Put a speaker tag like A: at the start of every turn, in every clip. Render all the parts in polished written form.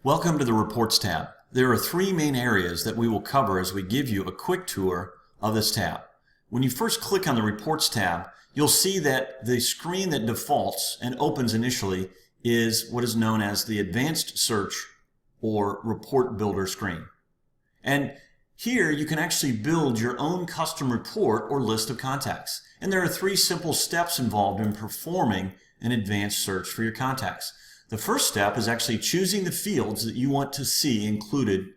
A: Welcome to the Reports tab. There are three main areas that we will cover as we give you a quick tour of this tab. When you first click on the Reports tab, you'll see that the screen that defaults and opens initially is what is known as the Advanced Search or Report Builder screen. And here you can actually build your own custom report or list of contacts. And there are three simple steps involved in performing an advanced search for your contacts. The first step is actually choosing the fields that you want to see included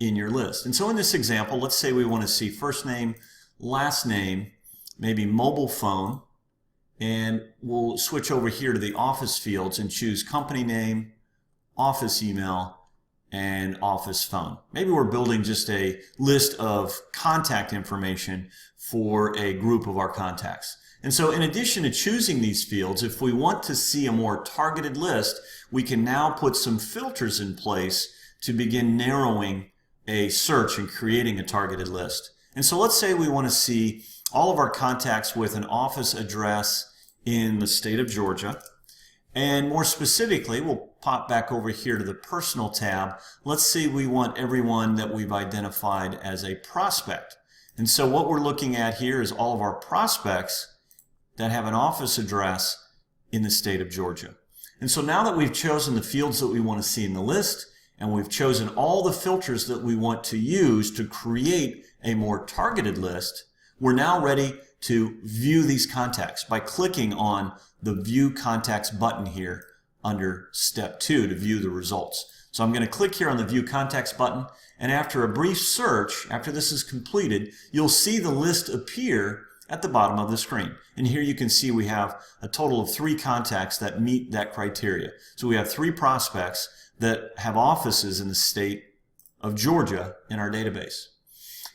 A: in your list. And so in this example, let's say we want to see first name, last name, maybe mobile phone, and we'll switch over here to the office fields and choose company name, office email, and office phone. Maybe we're building just a list of contact information for a group of our contacts. And so in addition to choosing these fields, if we want to see a more targeted list, we can now put some filters in place to begin narrowing a search and creating a targeted list. And so let's say we want to see all of our contacts with an office address in the state of Georgia. And more specifically, we'll pop back over here to the Personal tab. Let's say we want everyone that we've identified as a prospect. And so what we're looking at here is all of our prospects that have an office address in the state of Georgia. And so now that we've chosen the fields that we want to see in the list, and we've chosen all the filters that we want to use to create a more targeted list, we're now ready to view these contacts by clicking on the View Contacts button here under Step 2 to view the results. So I'm going to click here on the View Contacts button, and after a brief search, after this is completed, you'll see the list appear at the bottom of the screen. And here you can see we have a total of 3 contacts that meet that criteria. So we have 3 prospects that have offices in the state of Georgia in our database.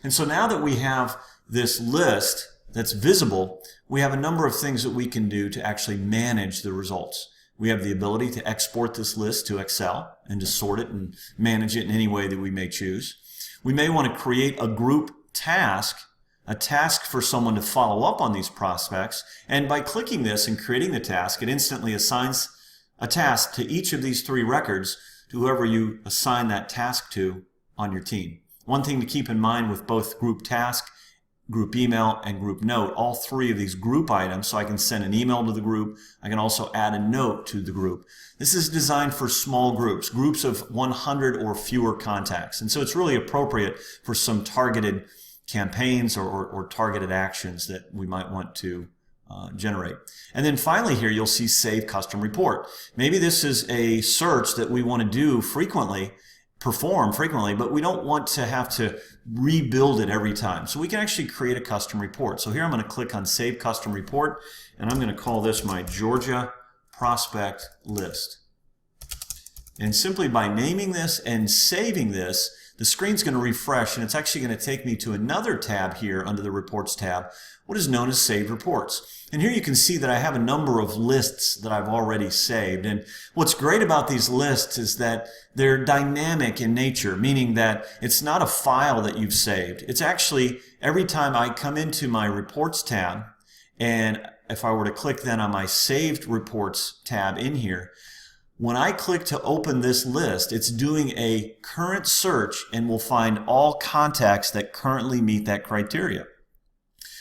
A: And so now that we have this list that's visible, we have a number of things that we can do to actually manage the results. We have the ability to export this list to Excel and to sort it and manage it in any way that we may choose. We may want to create a group task, a task for someone to follow up on these prospects, and by clicking this and creating the task, it instantly assigns a task to each of these 3 records to whoever you assign that task to on your team. One thing to keep in mind with both group task, group email, and group note, all 3 of these group items, so I can send an email to the group, I can also add a note to the group. This is designed for small groups, groups of 100 or fewer contacts, and so it's really appropriate for some targeted campaigns or targeted actions that we might want to generate. And then finally here you'll see Save Custom Report. Maybe this is a search that we want to do frequently, perform frequently, but we don't want to have to rebuild it every time. So we can actually create a custom report. So here I'm going to click on Save Custom Report, and I'm going to call this my Georgia Prospect List. And simply by naming this and saving this, the screen's going to refresh, and it's actually going to take me to another tab here under the Reports tab, what is known as Saved Reports. And here you can see that I have a number of lists that I've already saved. And what's great about these lists is that they're dynamic in nature, meaning that it's not a file that you've saved. It's actually, every time I come into my Reports tab, and if I were to click then on my Saved Reports tab in here, when I click to open this list, it's doing a current search and will find all contacts that currently meet that criteria.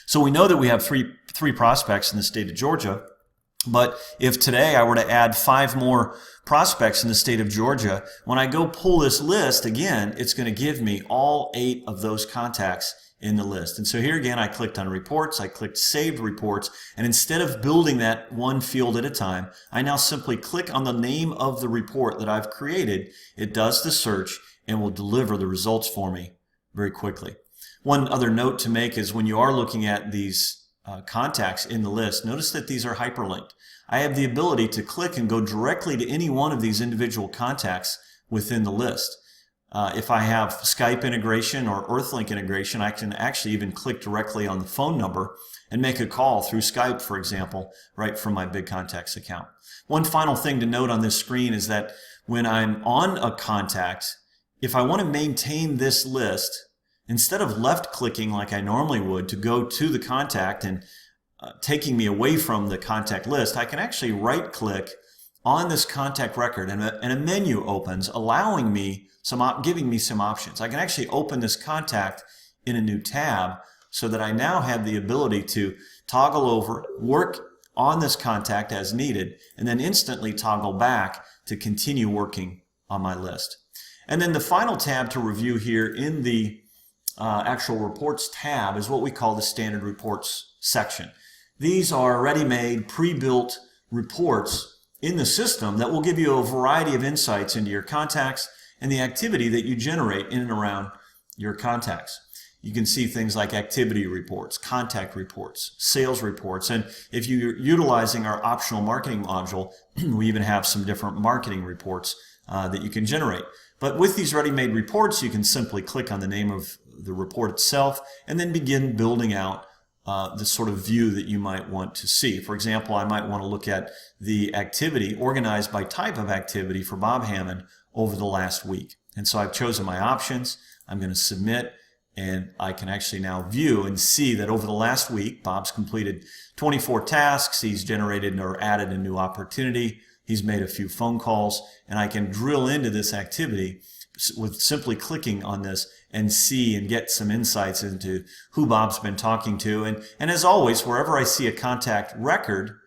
A: So we know that we have three prospects in the state of Georgia, but if today I were to add 5 more prospects in the state of Georgia, when I go pull this list again, it's going to give me all 8 of those contacts in the list. And so here again, I clicked on Reports, I clicked Saved Reports, and instead of building that one field at a time, I now simply click on the name of the report that I've created. It does the search and will deliver the results for me very quickly. One other note to make is when you are looking at these contacts in the list, notice that these are hyperlinked. I have the ability to click and go directly to any one of these individual contacts within the list. If I have Skype integration or Earthlink integration, I can actually even click directly on the phone number and make a call through Skype, for example, right from my Big Contacts account. One final thing to note on this screen is that when I'm on a contact, if I want to maintain this list, instead of left-clicking like I normally would to go to the contact and taking me away from the contact list, I can actually right-click on this contact record, and a menu opens, allowing me giving me some options. I can actually open this contact in a new tab so that I now have the ability to toggle over, work on this contact as needed, and then instantly toggle back to continue working on my list. And then the final tab to review here in the actual reports tab is what we call the standard reports section. These are ready-made, pre-built reports in the system that will give you a variety of insights into your contacts and the activity that you generate in and around your contacts. You can see things like activity reports, contact reports, sales reports, and if you're utilizing our optional marketing module, we even have some different marketing reports that you can generate. But with these ready-made reports, you can simply click on the name of the report itself and then begin building out the sort of view that you might want to see. For example, I might want to look at the activity organized by type of activity for Bob Hammond over the last week. And so I've chosen my options. I'm going to submit, and I can actually now view and see that over the last week, Bob's completed 24 tasks. He's generated or added a new opportunity. He's made a few phone calls, and I can drill into this activity with simply clicking on this and see and get some insights into who Bob's been talking to. And as always, wherever I see a contact record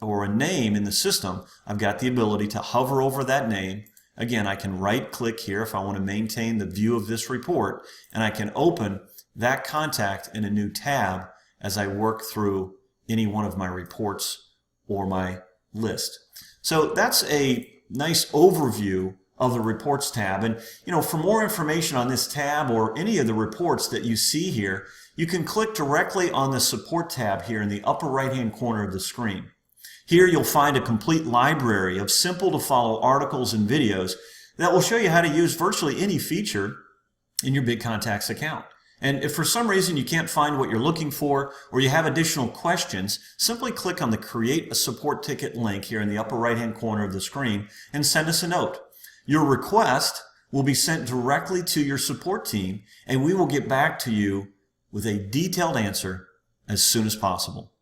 A: or a name in the system, I've got the ability to hover over that name. Again, I can right-click here if I want to maintain the view of this report, and I can open that contact in a new tab as I work through any one of my reports or my list. So that's a nice overview of the Reports tab. And for more information on this tab or any of the reports that you see here, you can click directly on the Support tab here in the upper right-hand corner of the screen. Here you'll find a complete library of simple-to-follow articles and videos that will show you how to use virtually any feature in your BigContacts account. And if for some reason you can't find what you're looking for or you have additional questions, simply click on the Create a Support Ticket link here in the upper right-hand corner of the screen and send us a note. Your request will be sent directly to your support team, and we will get back to you with a detailed answer as soon as possible.